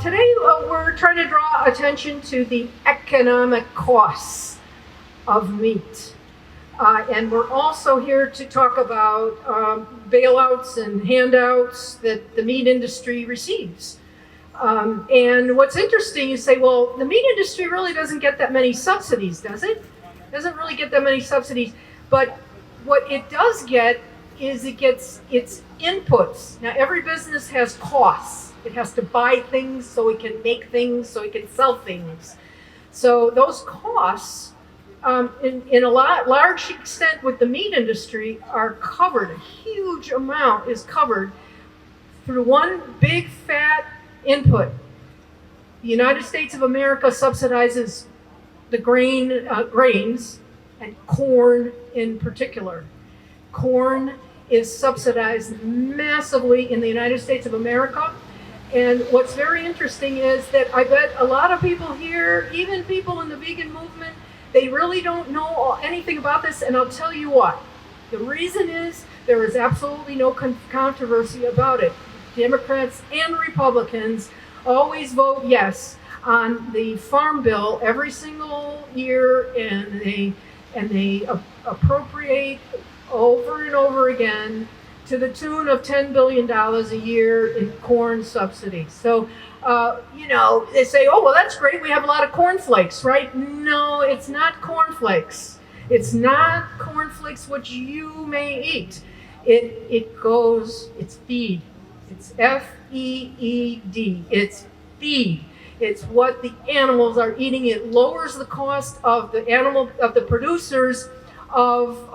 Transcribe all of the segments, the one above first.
Today we're trying to draw attention to the economic costs of meat. And we're also here to talk about bailouts and handouts that the meat industry receives. And what's interesting, you say, well, the meat industry really doesn't get that many subsidies, does it? It doesn't really get that many subsidies. But what it does get is it gets its inputs. Now, every business has costs. It has to buy things so it can make things, so it can sell things. So those costs, in a large extent with the meat industry, are covered. A huge amount is covered through one big fat input. The United States of America subsidizes the grains and corn in particular. Corn is subsidized massively in the United States of America. And what's very interesting is that I bet a lot of people here, even people in the vegan movement, they really don't know anything about this, and I'll tell you why. The reason is there is absolutely no controversy about it. Democrats and Republicans always vote yes on the farm bill every single year, and they appropriate over and over again to the tune of $10 billion a year in corn subsidies. So, they say, oh, well, that's great. We have a lot of cornflakes, right? No, it's not cornflakes. It's not cornflakes which you may eat. It's feed. It's F-E-E-D. It's feed. It's what the animals are eating. It lowers the cost of the producers of,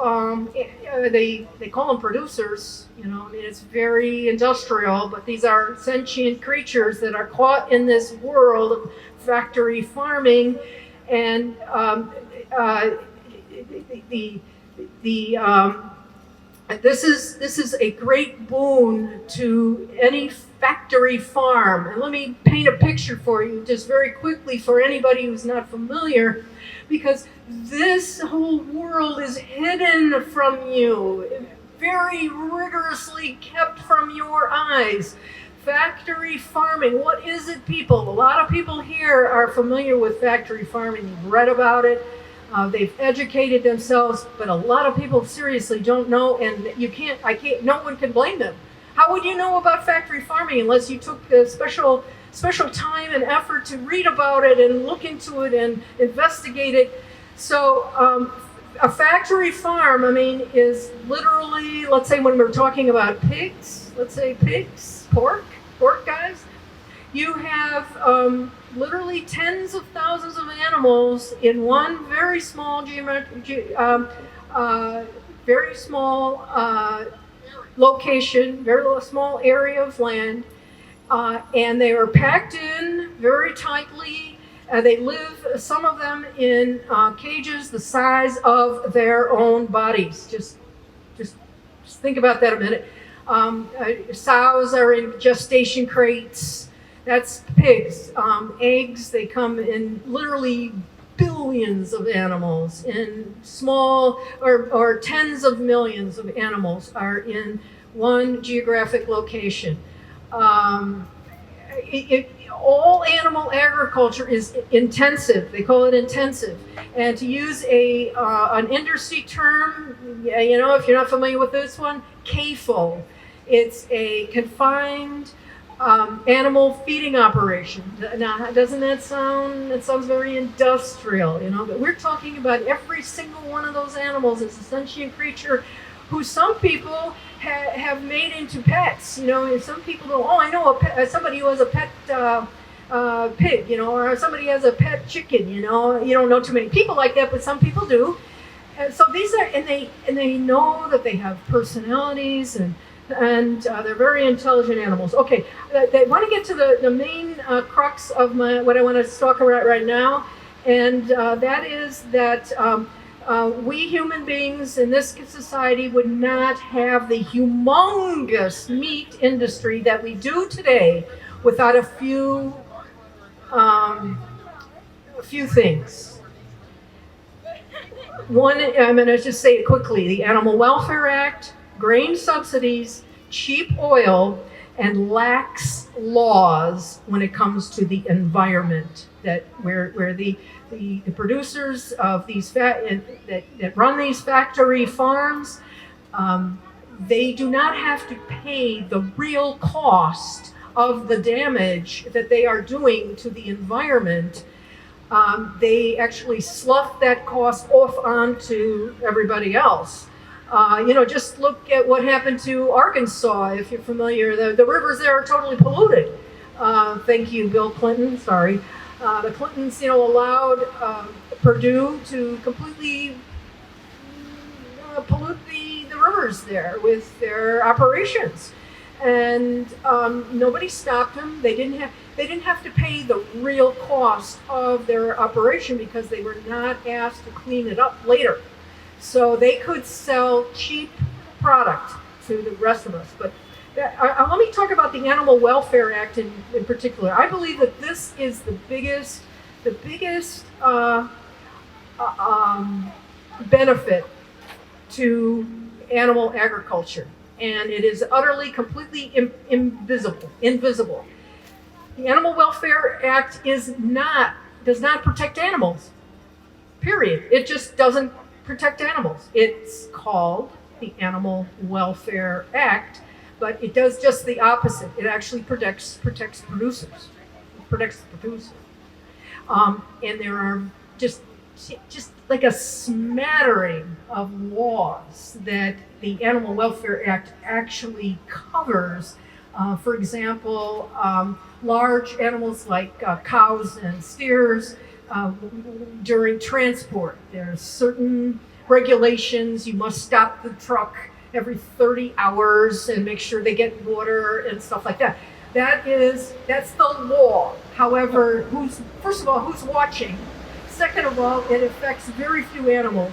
they call them producers, it's very industrial, but these are sentient creatures that are caught in this world of factory farming, and this is a great boon to any factory farm. And let me paint a picture for you just very quickly for anybody who's not familiar, because this whole world is hidden from you, very rigorously kept from your eyes. Factory farming, what is it, people? A lot of people here are familiar with factory farming. You've read about it. They've educated themselves, but a lot of people seriously don't know, and no one can blame them. How would you know about factory farming unless you took the special time and effort to read about it and look into it and investigate it? So a factory farm, is literally, let's say when we're talking about pigs, pork guys, you have literally tens of thousands of animals in one very small location, very small area of land, and they are packed in very tightly. They live, some of them, in cages the size of their own bodies. Just think about that a minute. Sows are in gestation crates. That's pigs. Eggs, they come in literally billions of animals, in small or tens of millions of animals are in one geographic location. All animal agriculture is intensive. They call it intensive. And to use an industry term, if you're not familiar with this one, CAFO. It's a confined animal feeding operation. Now, doesn't that sounds very industrial, but we're talking about every single one of those animals is a sentient creature who some people have made into pets. And some people go, oh, I know somebody who has a pet pig, or somebody has a pet chicken, you don't know too many people like that, but some people do. And so these are, and they know that they have personalities, and they're very intelligent animals. Okay, they want to get to the main crux of what I want to talk about right now, and that is that we human beings in this society would not have the humongous meat industry that we do today without a few things. One, I'm going to just say it quickly: the Animal Welfare Act, grain subsidies, cheap oil, and lacks laws when it comes to the environment, that where the producers of these that run these factory farms, they do not have to pay the real cost of the damage that they are doing to the environment. They actually slough that cost off onto everybody else. Just look at what happened to Arkansas, if you're familiar. The rivers there are totally polluted. Thank you, Bill Clinton. Sorry. The Clintons, allowed Purdue to completely pollute the rivers there with their operations. And nobody stopped them. They didn't have to pay the real cost of their operation because they were not asked to clean it up later. So they could sell cheap product to the rest of us. But let me talk about the Animal Welfare Act in particular. I believe that this is the biggest benefit to animal agriculture. And it is utterly, completely invisible. The Animal Welfare Act does not protect animals, period. It just doesn't protect animals. It's called the Animal Welfare Act, but it does just the opposite. It actually protects producers. It protects the producer. And there are just like a smattering of laws that the Animal Welfare Act actually covers. For example, large animals like cows and steers, during transport, there are certain regulations. You must stop the truck every 30 hours and make sure they get water and stuff like that. That's the law. However, first of all, who's watching? Second of all, it affects very few animals.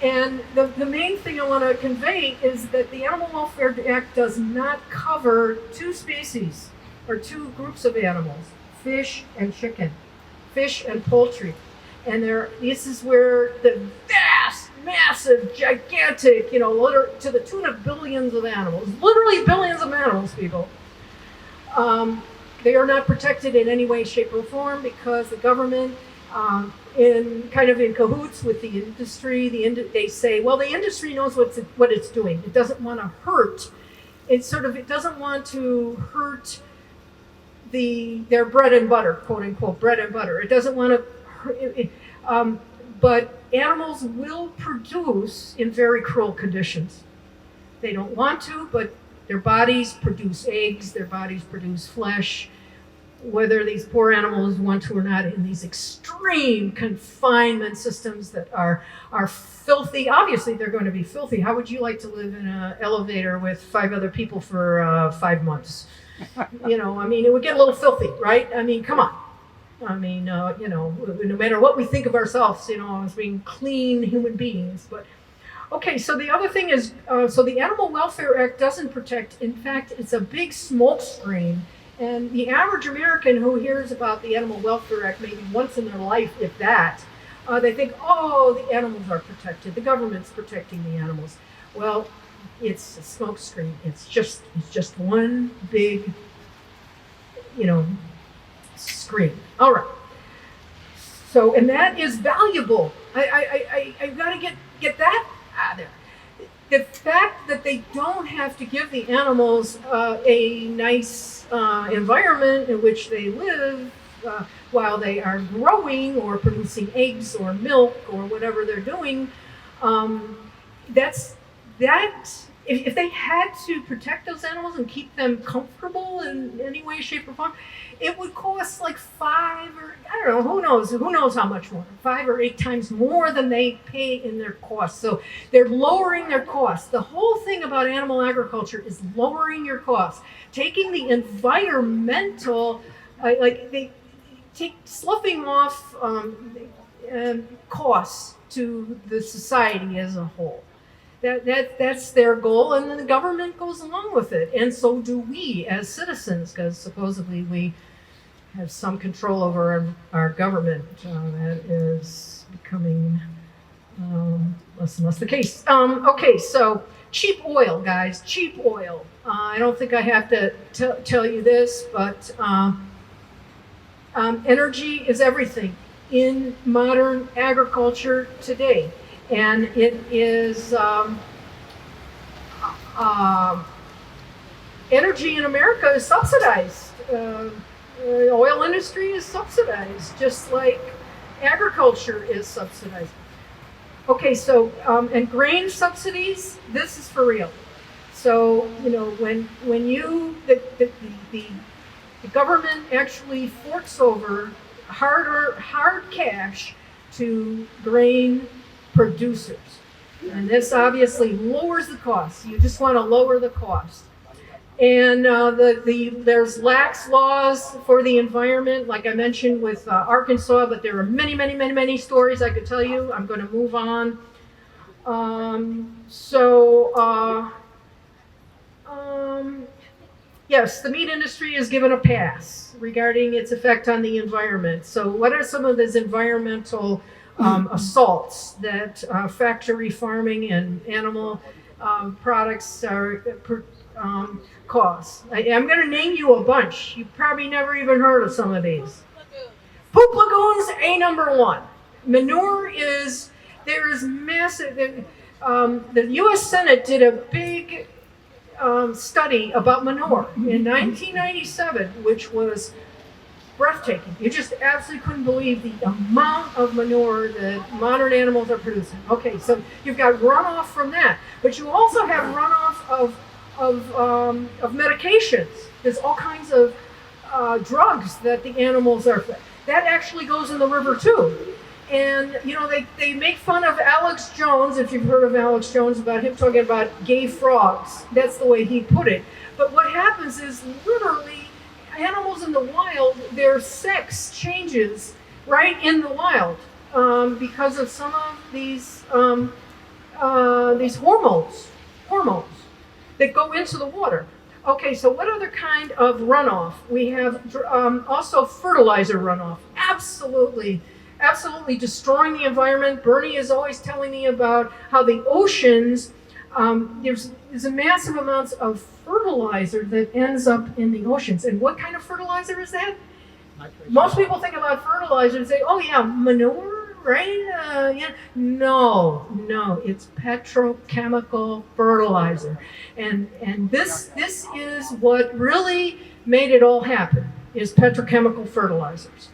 And the main thing I want to convey is that the Animal Welfare Act does not cover two species or two groups of animals, fish and chicken, fish and poultry. And this is where the vast, massive, gigantic, to the tune of billions of animals, literally billions of animals, people, they are not protected in any way, shape, or form because the government, in cahoots with the industry, they say, well, the industry knows what it's doing. It doesn't want to hurt. It doesn't want to hurt their bread and butter, quote unquote, bread and butter. It doesn't want to hurt. But animals will produce in very cruel conditions. They don't want to, but their bodies produce eggs, their bodies produce flesh, whether these poor animals want to or not, in these extreme confinement systems that are filthy. Obviously, they're going to be filthy. How would you like to live in an elevator with 5 other people for 5 months? It would get a little filthy, right? Come on. No matter what we think of ourselves, as being clean human beings. But okay, so the other thing is, so the Animal Welfare Act doesn't protect. In fact, it's a big smoke screen. And the average American who hears about the Animal Welfare Act maybe once in their life, if that, they think, oh, the animals are protected. The government's protecting the animals. Well, it's a smoke screen. It's just one big, screen. All right. So, and that is valuable. I got to get that out of there. The fact that they don't have to give the animals a nice environment in which they live while they are growing or producing eggs or milk or whatever they're doing, if they had to protect those animals and keep them comfortable in any way, shape, or form, it would cost like 5 or, I don't know, who knows how much more, 5 or 8 times more than they pay in their costs. So they're lowering their costs. The whole thing about animal agriculture is lowering your costs, taking the environmental, they take sloughing off costs to the society as a whole. That's their goal, and then the government goes along with it, and so do we as citizens, because supposedly we have some control over our government. That is becoming less and less the case. Okay, so cheap oil, guys, cheap oil. I don't think I have to tell you this, but energy is everything in modern agriculture today. And it is, energy in America is subsidized. The oil industry is subsidized, just like agriculture is subsidized. Okay, so, and grain subsidies, this is for real. So, when the government actually forks over hard cash to grain producers. And this obviously lowers the cost. You just want to lower the cost. And there's lax laws for the environment, like I mentioned with Arkansas, but there are many stories I could tell you. I'm going to move on. Yes, the meat industry is given a pass regarding its effect on the environment. So what are some of these environmental assaults that factory farming and animal products are cause? I'm going to name you a bunch. You probably never even heard of some of these. Poop lagoons, number one. Manure there is massive. The U.S. Senate did a big study about manure in 1997, which was breathtaking. You just absolutely couldn't believe the amount of manure that modern animals are producing. Okay, so you've got runoff from that, but you also have runoff of medications. There's all kinds of drugs that the animals are. That actually goes in the river too. And they make fun of Alex Jones, if you've heard of Alex Jones, about him talking about gay frogs. That's the way he put it. But what happens is literally animals in the wild, their sex changes right in the wild because of some of these hormones that go into the water. Okay, so what other kind of runoff? We have also fertilizer runoff. Absolutely destroying the environment. Bernie is always telling me about how the oceans, there's a massive amounts of fertilizer that ends up in the oceans. And what kind of fertilizer is that? Most people think about fertilizer and say, oh yeah, manure, right? Yeah. No, it's petrochemical fertilizer. And this is what really made it all happen, is petrochemical fertilizers.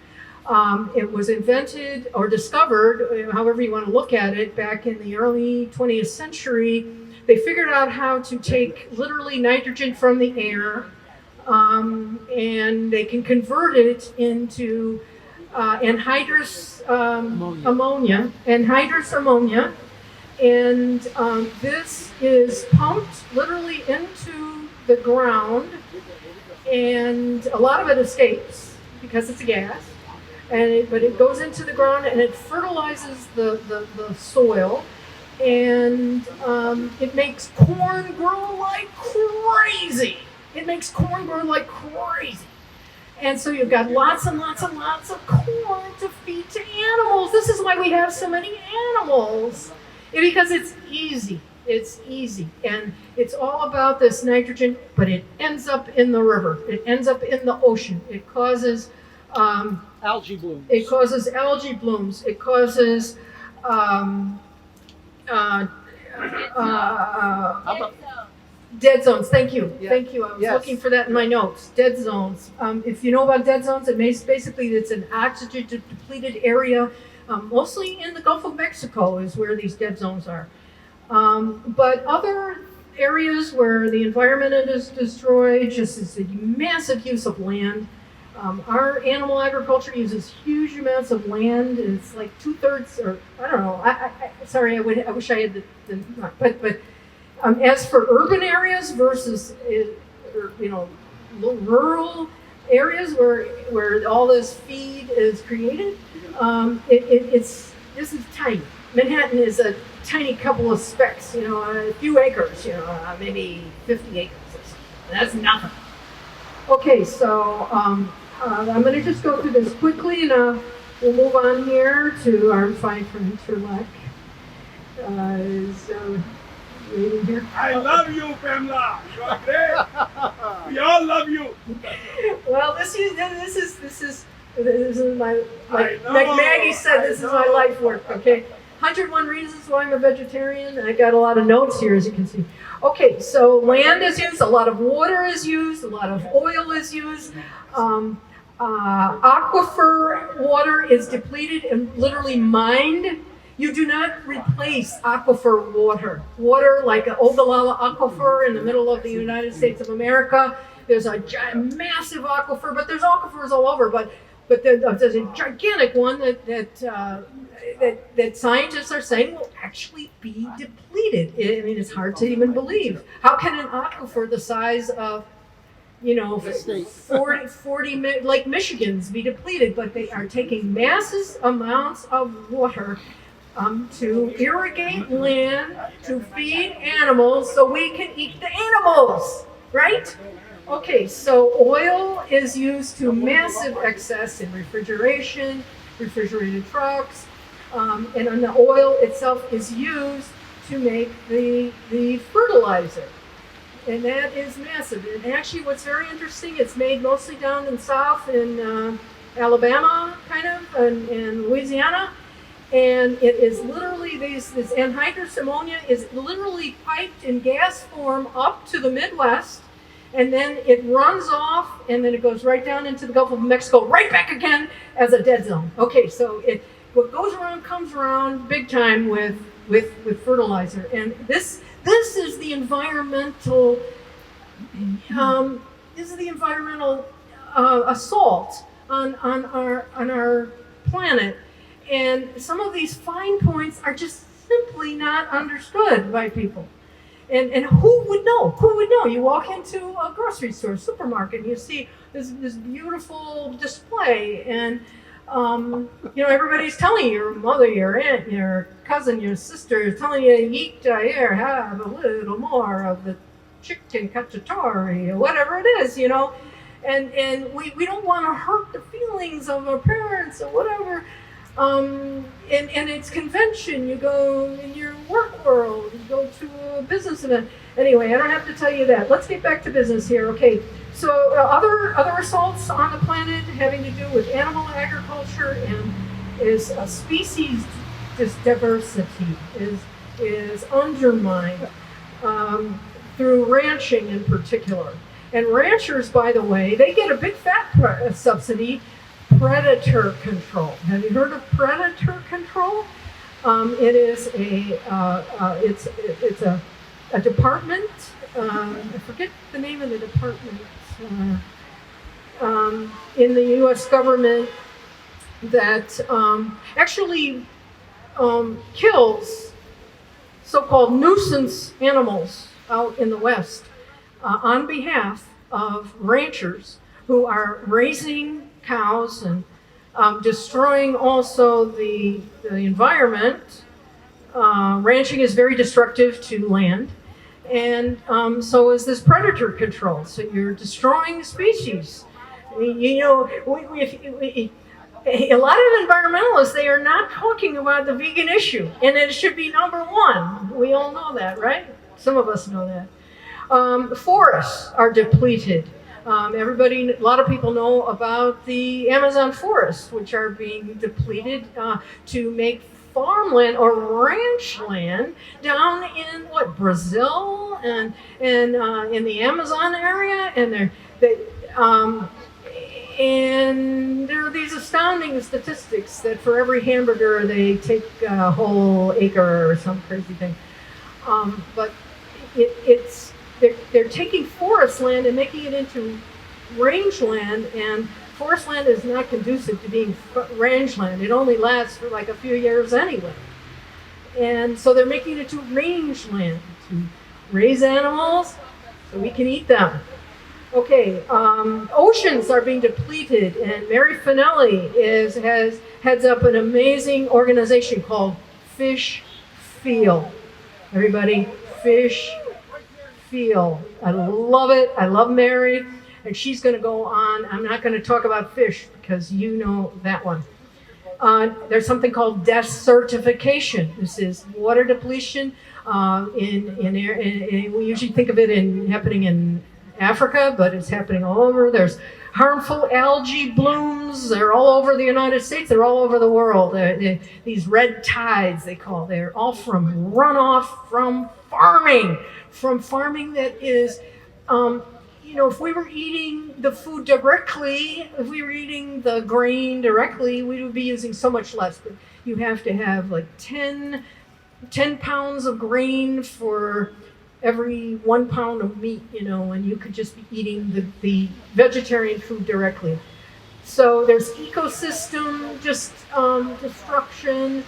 It was invented or discovered, however you want to look at it, back in the early 20th century. They figured out how to take literally nitrogen from the air, and they can convert it into anhydrous ammonia. And this is pumped literally into the ground, and a lot of it escapes because it's a gas. But it goes into the ground and it fertilizes the soil, and it makes corn grow like crazy. And so you've got lots and lots and lots of corn to feed to animals. This is why we have so many animals, because it's easy. And it's all about this nitrogen, but it ends up in the river. It ends up in the ocean. It causes algae blooms. It causes algae blooms. It causes dead zones. Thank you. Yeah. Thank you. I was looking for that in my notes. Dead zones. If you know about dead zones, basically it's an oxygen depleted area. Mostly in the Gulf of Mexico is where these dead zones are. But other areas where the environment is destroyed, just is a massive use of land. Our animal agriculture uses huge amounts of land. It's like 2/3, or I don't know. I wish I had but as for urban areas versus rural areas where all this feed is created, this is tiny. Manhattan is a tiny couple of specks, a few acres, maybe 50 acres or something. That's nothing. Okay, so I'm going to just go through this quickly, and we'll move on here to our fight for Interlec. reading here. I love you, Pamela. You are great. We all love you. Well, this is my, I know, like Maggie said, this is my I know. life work, okay? 101 reasons why I'm a vegetarian. I got a lot of notes here, as you can see. Okay, so land is used, a lot of water is used, a lot of oil is used. Aquifer water is depleted and literally mined. You do not replace aquifer water. Water like an Ogallala aquifer in the middle of the United States of America. There's a massive aquifer, but there's aquifers all over. But there's a gigantic one that scientists are saying will actually be depleted. I mean, it's hard to even believe. How can an aquifer the size of 40 Lake Michigans be depleted? But they are taking massive amounts of water to irrigate land, to feed animals so we can eat the animals, right? Okay, so oil is used to massive excess in refrigeration, refrigerated trucks, and then the oil itself is used to make the fertilizer. And that is massive. And actually what's very interesting, it's made mostly down in South in Alabama, kind of, and Louisiana. And it is literally, this anhydrous ammonia is literally piped in gas form up to the Midwest. And then it runs off, and then it goes right down into the Gulf of Mexico, right back again as a dead zone. Okay, so what goes around comes around big time with fertilizer. And this is the environmental assault on our planet. And some of these fine points are just simply not understood by people. And who would know? Who would know? You walk into a grocery store, supermarket, and you see this beautiful display, and everybody's telling you, your mother, your aunt, your cousin, your sister is telling you, eat here, have a little more of the chicken cacciatore, or whatever it is, and we don't want to hurt the feelings of our parents or whatever. And it's convention. You go in your work world, you go to a business event. Anyway, I don't have to tell you that. Let's get back to business here. Okay, so other assaults on the planet having to do with animal agriculture and is species diversity is undermined through ranching in particular. And ranchers, by the way, they get a big fat subsidy. Predator control. Have you heard of predator control? It is it's a department. I forget the name of the department in the U.S. government that actually kills so-called nuisance animals out in the West on behalf of ranchers who are raising cows and destroying also the environment. Ranching is very destructive to land, and so is this predator control. So you're destroying species. A lot of environmentalists, they are not talking about the vegan issue, and it should be number one. We all know that, right? Some of us know that. Forests are depleted. A lot of people know about the Amazon forests, which are being depleted to make farmland or ranch land down in Brazil and in the Amazon area, and and there are these astounding statistics that for every hamburger they take a whole acre or some crazy thing. But they're taking forest land and making it into rangeland, and forest land is not conducive to being rangeland. It only lasts for like a few years anyway. And so they're making it to rangeland to raise animals so we can eat them. Okay, oceans are being depleted, and Mary Finelli heads up an amazing organization called Fish Feel. Everybody, Fish Feel. I love it. I love Mary, and she's going to go on. I'm not going to talk about fish because you know that one. There's something called desertification. This is water depletion. We usually think of it happening in Africa, but it's happening all over. There's harmful algae blooms. They're all over the United States. They're all over the world. These red tides, they call. They're all from runoff from farming that is, if we were eating the food directly, if we were eating the grain directly, we would be using so much less. But you have to have like 10 pounds of grain for every 1 pound of meat, and you could just be eating the vegetarian food directly. So there's ecosystem destruction.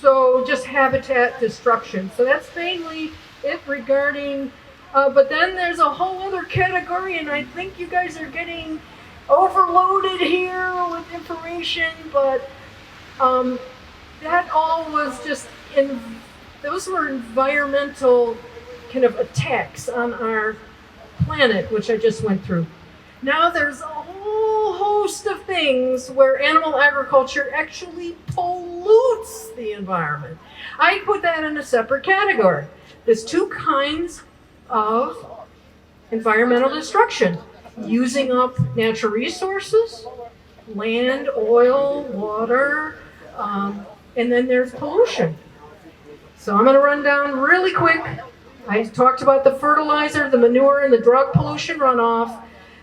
So just habitat destruction. So that's mainly it regarding, but then there's a whole other category, and I think you guys are getting overloaded here with information, but that all was just those were environmental kind of attacks on our planet, which I just went through. Now there's a whole host of things where animal agriculture actually pollutes the environment. I put that in a separate category. There's two kinds of environmental destruction: using up natural resources, land, oil, water, and then there's pollution. So I'm going to run down really quick. I talked about the fertilizer, the manure, and the drug pollution runoff.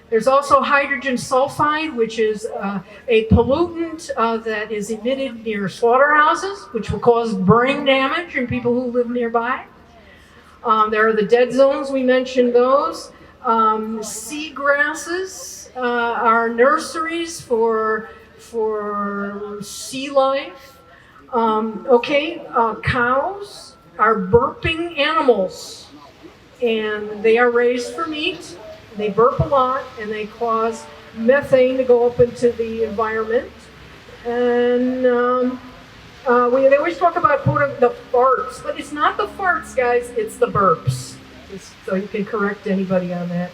There's also hydrogen sulfide, which is a pollutant that is emitted near slaughterhouses, which will cause brain damage in people who live nearby. There are the dead zones, we mentioned those. Seagrasses are nurseries for sea life. Cows are burping animals, and they are raised for meat. They burp a lot, and they cause methane to go up into the environment. And they always talk about the farts, but it's not the farts, guys. It's the burps. So you can correct anybody on that.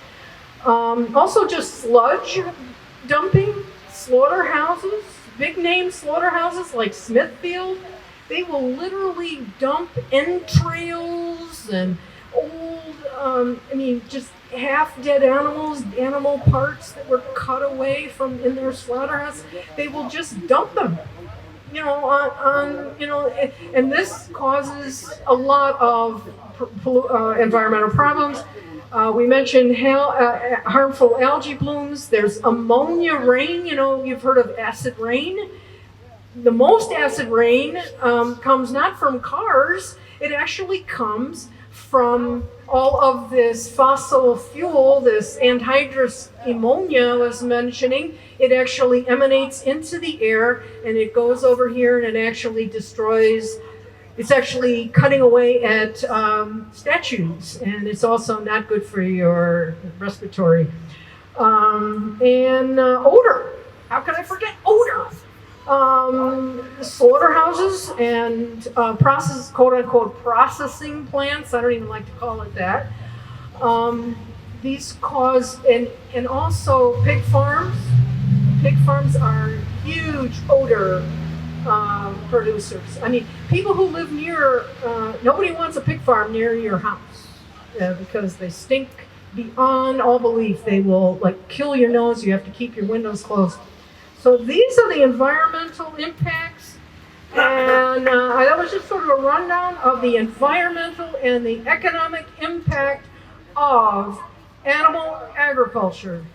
Also, just sludge dumping, slaughterhouses, big name slaughterhouses like Smithfield. They will literally dump entrails and old, just half dead animal parts that were cut away from in their slaughterhouse. They will just dump them, and this causes a lot of environmental problems. We mentioned harmful algae blooms. There's ammonia rain. You've heard of acid rain. The most acid rain comes not from cars. It actually comes from all of this fossil fuel, this anhydrous ammonia I was mentioning. It actually emanates into the air, and it goes over here, and it actually destroys. It's actually cutting away at statues, and it's also not good for your respiratory. And odor. How can I forget odor? Slaughterhouses and quote-unquote processing plants. I don't even like to call it that. These cause, and also pig farms. Pig farms are huge odor producers. People who live near, nobody wants a pig farm near your house because they stink beyond all belief. They will kill your nose. You have to keep your windows closed. So these are the environmental impacts, and that was just sort of a rundown of the environmental and the economic impact of animal agriculture.